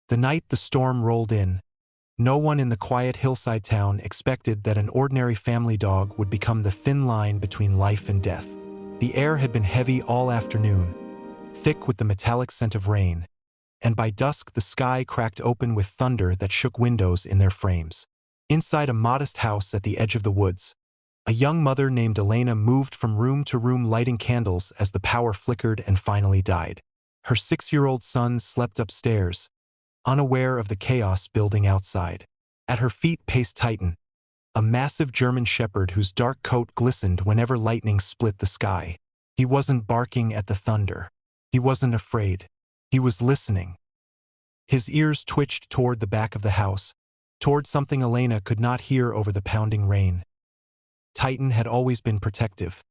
The night the storm rolled in, no one in the quiet hillside town expected that an ordinary family dog would become the thin line between life and death. The air had been heavy all afternoon, thick with the metallic scent of rain, and by dusk the sky cracked open with thunder that shook windows in their frames. Inside a modest house at the edge of the woods, a young mother named Elena moved from room to room lighting candles as the power flickered and finally died. Her 6-year-old son slept upstairs, unaware of the chaos building outside. At her feet paced Titan, a massive German shepherd whose dark coat glistened whenever lightning split the sky. He wasn't barking at the thunder. He wasn't afraid. He was listening. His ears twitched toward the back of the house, toward something Elena could not hear over the pounding rain. Titan had always been protective,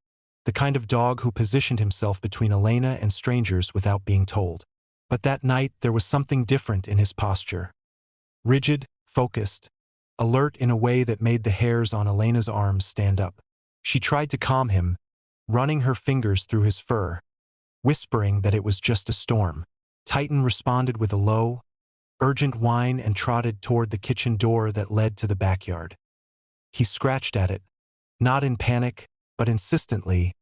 the kind of dog who positioned himself between Elena and strangers without being told. But that night there was something different in his posture. Rigid, focused, alert in a way that made the hairs on Elena's arms stand up. She tried to calm him, running her fingers through his fur, whispering that it was just a storm. Titan responded with a low, urgent whine and trotted toward the kitchen door that led to the backyard. He scratched at it, not in panic, but insistently,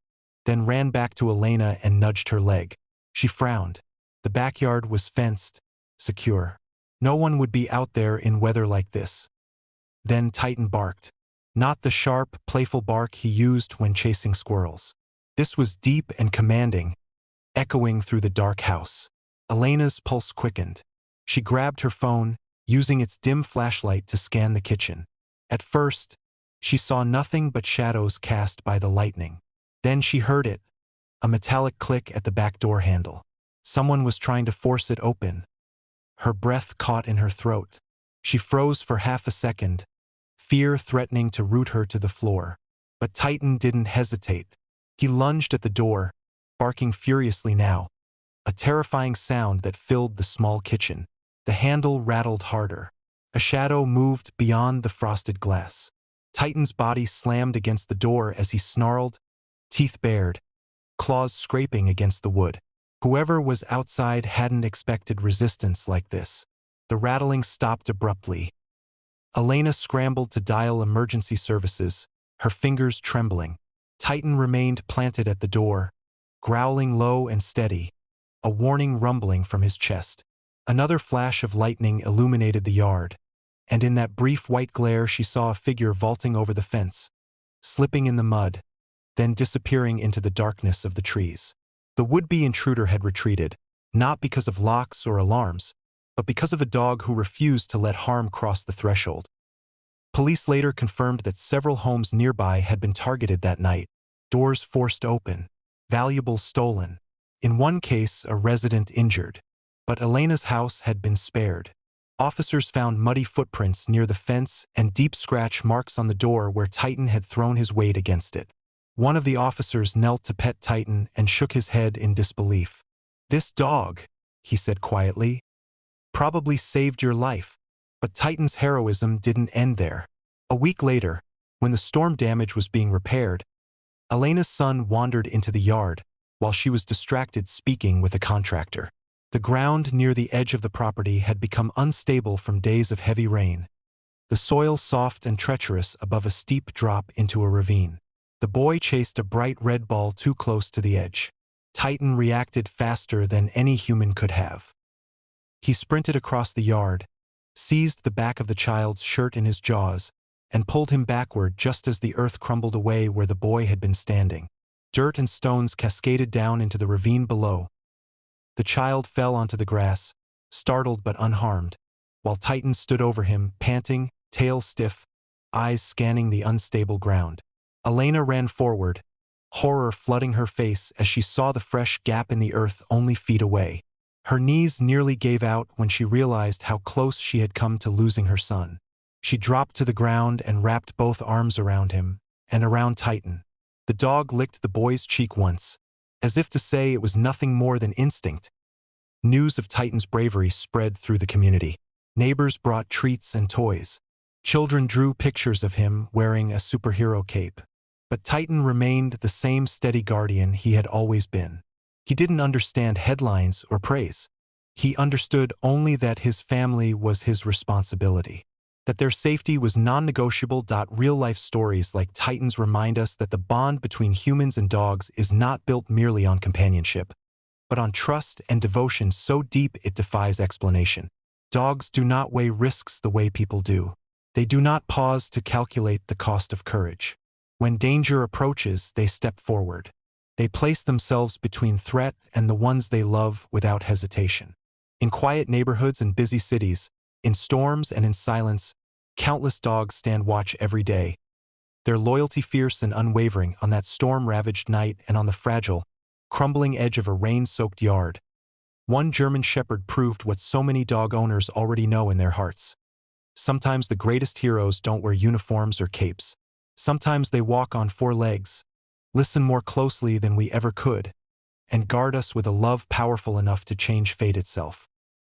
then ran back to Elena and nudged her leg. She frowned. The backyard was fenced, secure. No one would be out there in weather like this. Then Titan barked. Not the sharp, playful bark he used when chasing squirrels. This was deep and commanding, echoing through the dark house. Elena's pulse quickened. She grabbed her phone, using its dim flashlight to scan the kitchen. At first, she saw nothing but shadows cast by the lightning. Then she heard it, a metallic click at the back door handle. Someone was trying to force it open. Her breath caught in her throat. She froze for half a second, fear threatening to root her to the floor. But Titan didn't hesitate. He lunged at the door, barking furiously now, a terrifying sound that filled the small kitchen. The handle rattled harder. A shadow moved beyond the frosted glass. Titan's body slammed against the door as he snarled, teeth bared, claws scraping against the wood. Whoever was outside hadn't expected resistance like this. The rattling stopped abruptly. Elena scrambled to dial emergency services, her fingers trembling. Titan remained planted at the door, growling low and steady, a warning rumbling from his chest. Another flash of lightning illuminated the yard, and in that brief white glare she saw a figure vaulting over the fence, slipping in the mud, then disappearing into the darkness of the trees. The would-be intruder had retreated, not because of locks or alarms, but because of a dog who refused to let harm cross the threshold. Police later confirmed that several homes nearby had been targeted that night, doors forced open, valuables stolen. In one case, a resident injured. But Elena's house had been spared. Officers found muddy footprints near the fence and deep scratch marks on the door where Titan had thrown his weight against it. One of the officers knelt to pet Titan and shook his head in disbelief. "This dog," he said quietly, "probably saved your life." But Titan's heroism didn't end there. A week later, when the storm damage was being repaired, Elena's son wandered into the yard while she was distracted speaking with a contractor. The ground near the edge of the property had become unstable from days of heavy rain, the soil soft and treacherous above a steep drop into a ravine. The boy chased a bright red ball too close to the edge. Titan reacted faster than any human could have. He sprinted across the yard, seized the back of the child's shirt in his jaws, and pulled him backward just as the earth crumbled away where the boy had been standing. Dirt and stones cascaded down into the ravine below. The child fell onto the grass, startled but unharmed, while Titan stood over him, panting, tail stiff, eyes scanning the unstable ground. Elena ran forward, horror flooding her face as she saw the fresh gap in the earth only feet away. Her knees nearly gave out when she realized how close she had come to losing her son. She dropped to the ground and wrapped both arms around him, and around Titan. The dog licked the boy's cheek once, as if to say it was nothing more than instinct. News of Titan's bravery spread through the community. Neighbors brought treats and toys. Children drew pictures of him wearing a superhero cape. But Titan remained the same steady guardian he had always been. He didn't understand headlines or praise. He understood only that his family was his responsibility, that their safety was non-negotiable. Real-life stories like Titans remind us that the bond between humans and dogs is not built merely on companionship, but on trust and devotion so deep it defies explanation. Dogs do not weigh risks the way people do. They do not pause to calculate the cost of courage. When danger approaches, they step forward. They place themselves between threat and the ones they love without hesitation. In quiet neighborhoods and busy cities, in storms and in silence, countless dogs stand watch every day, their loyalty fierce and unwavering on that storm-ravaged night and on the fragile, crumbling edge of a rain-soaked yard. One German shepherd proved what so many dog owners already know in their hearts. Sometimes the greatest heroes don't wear uniforms or capes. Sometimes they walk on four legs, listen more closely than we ever could, and guard us with a love powerful enough to change fate itself.